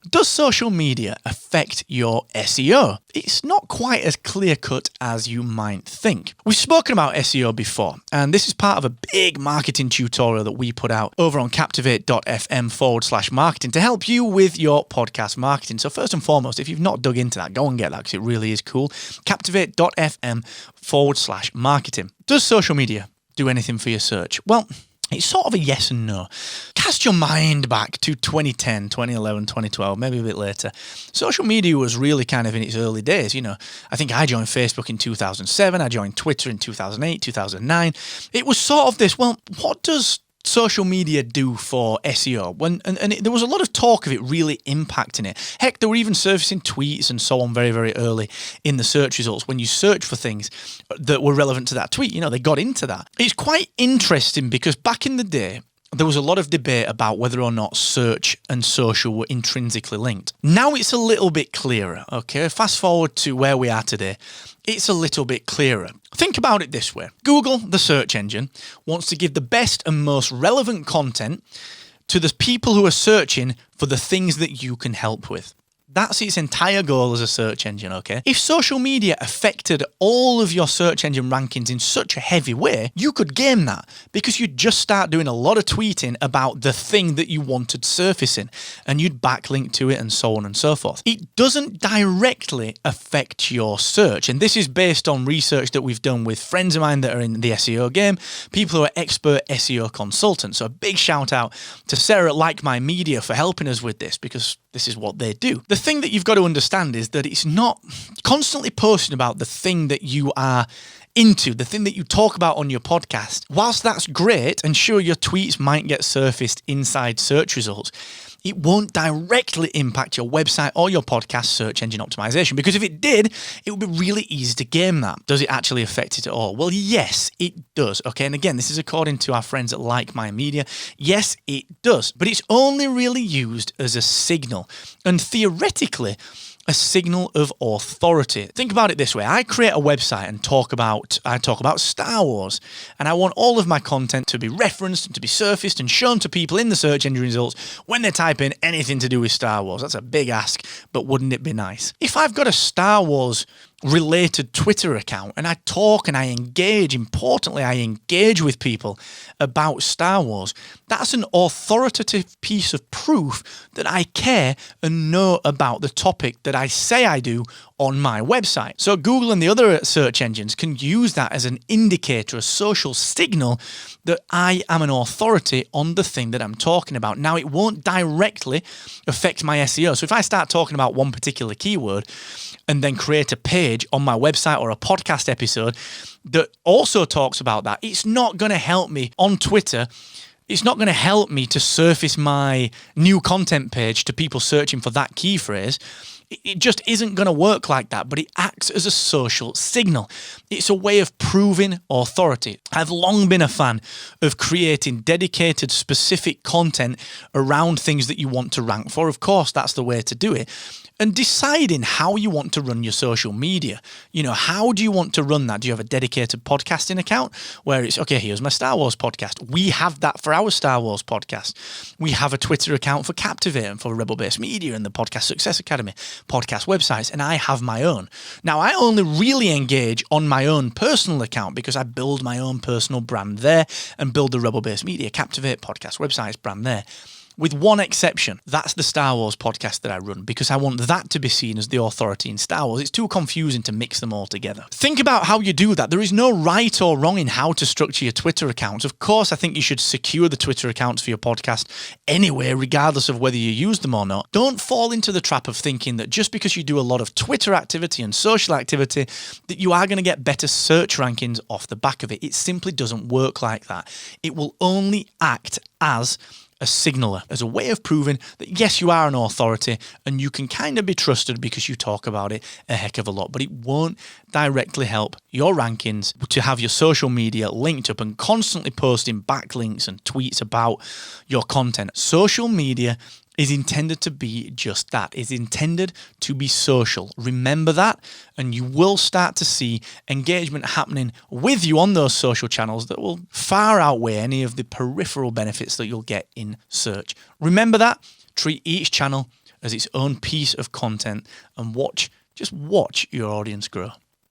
Does social media affect your SEO? It's not quite as clear-cut as you might think. We've spoken about SEO before, and this is part of a big marketing tutorial that we put out over on captivate.fm/marketing to help you with your podcast marketing. So first and foremost, if you've not dug into that, go and get that because it really is cool. Captivate.fm/marketing. Does social media do anything for your search? Well, it's sort of a yes and no. Cast your mind back to 2010, 2011, 2012, maybe a bit later. Social media was really kind of in its early days. I think I joined Facebook in 2007. I joined Twitter in 2008, 2009. It was sort of this, well, what does social media do for SEO? There was a lot of talk of it really impacting it. Heck, they were even surfacing tweets and so on very, very early in the search results. When you search for things that were relevant to that tweet, they got into that. It's quite interesting because back in the day, there was a lot of debate about whether or not search and social were intrinsically linked. Now it's a little bit clearer, okay? Fast forward to where we are today. It's a little bit clearer. Think about it this way. Google, the search engine, wants to give the best and most relevant content to the people who are searching for the things that you can help with. That's its entire goal as a search engine, okay? If social media affected all of your search engine rankings in such a heavy way, you could game that because you'd just start doing a lot of tweeting about the thing that you wanted surfacing and you'd backlink to it and so on and so forth. It doesn't directly affect your search, and this is based on research that we've done with friends of mine that are in the SEO game, people who are expert SEO consultants. So a big shout out to Sarah at Like My Media for helping us with this because this is what they do. The thing that you've got to understand is that it's not constantly posting about the thing that you are into, the thing that you talk about on your podcast. Whilst that's great, and sure, your tweets might get surfaced inside search results, it won't directly impact your website or your podcast search engine optimization, because if it did, it would be really easy to game that. Does it actually affect it at all? Well, yes, it does. Okay, and again, this is according to our friends at Like My Media. Yes, it does, but it's only really used as a signal, and theoretically, a signal of authority. Think about it this way. I create a website and talk about Star Wars, and I want all of my content to be referenced and to be surfaced and shown to people in the search engine results when they type in anything to do with Star Wars. That's a big ask, but wouldn't it be nice? If I've got a Star Wars related Twitter account and I talk and I engage, importantly, I engage with people about Star Wars, that's an authoritative piece of proof that I care and know about the topic that I say I do on my website. So Google and the other search engines can use that as an indicator, a social signal that I am an authority on the thing that I'm talking about. Now, it won't directly affect my SEO. So if I start talking about one particular keyword and then create a page on my website or a podcast episode that also talks about that, it's not going to help me on Twitter. It's not going to help me to surface my new content page to people searching for that key phrase. It just isn't going to work like that, but it acts as a social signal. It's a way of proving authority. I've long been a fan of creating dedicated, specific content around things that you want to rank for. Of course, that's the way to do it. And deciding how you want to run your social media. How do you want to run that? Do you have a dedicated podcasting account where it's, okay, here's my Star Wars podcast. We have that for our Star Wars podcast. We have a Twitter account for Captivate and for Rebel Based Media and the Podcast Success Academy podcast websites, and I have my own. Now, I only really engage on my own personal account because I build my own personal brand there and build the Rebel Based Media, Captivate, podcast websites brand there. With one exception, that's the Star Wars podcast that I run because I want that to be seen as the authority in Star Wars. It's too confusing to mix them all together. Think about how you do that. There is no right or wrong in how to structure your Twitter accounts. Of course, I think you should secure the Twitter accounts for your podcast anyway, regardless of whether you use them or not. Don't fall into the trap of thinking that just because you do a lot of Twitter activity and social activity, that you are going to get better search rankings off the back of it. It simply doesn't work like that. It will only act as a signaler, as a way of proving that yes, you are an authority and you can kind of be trusted because you talk about it a heck of a lot, but it won't directly help your rankings to have your social media linked up and constantly posting backlinks and tweets about your content. Social media is intended to be just that. It's intended to be social. Remember that, and you will start to see engagement happening with you on those social channels that will far outweigh any of the peripheral benefits that you'll get in search. Remember that. Treat each channel as its own piece of content and just watch your audience grow.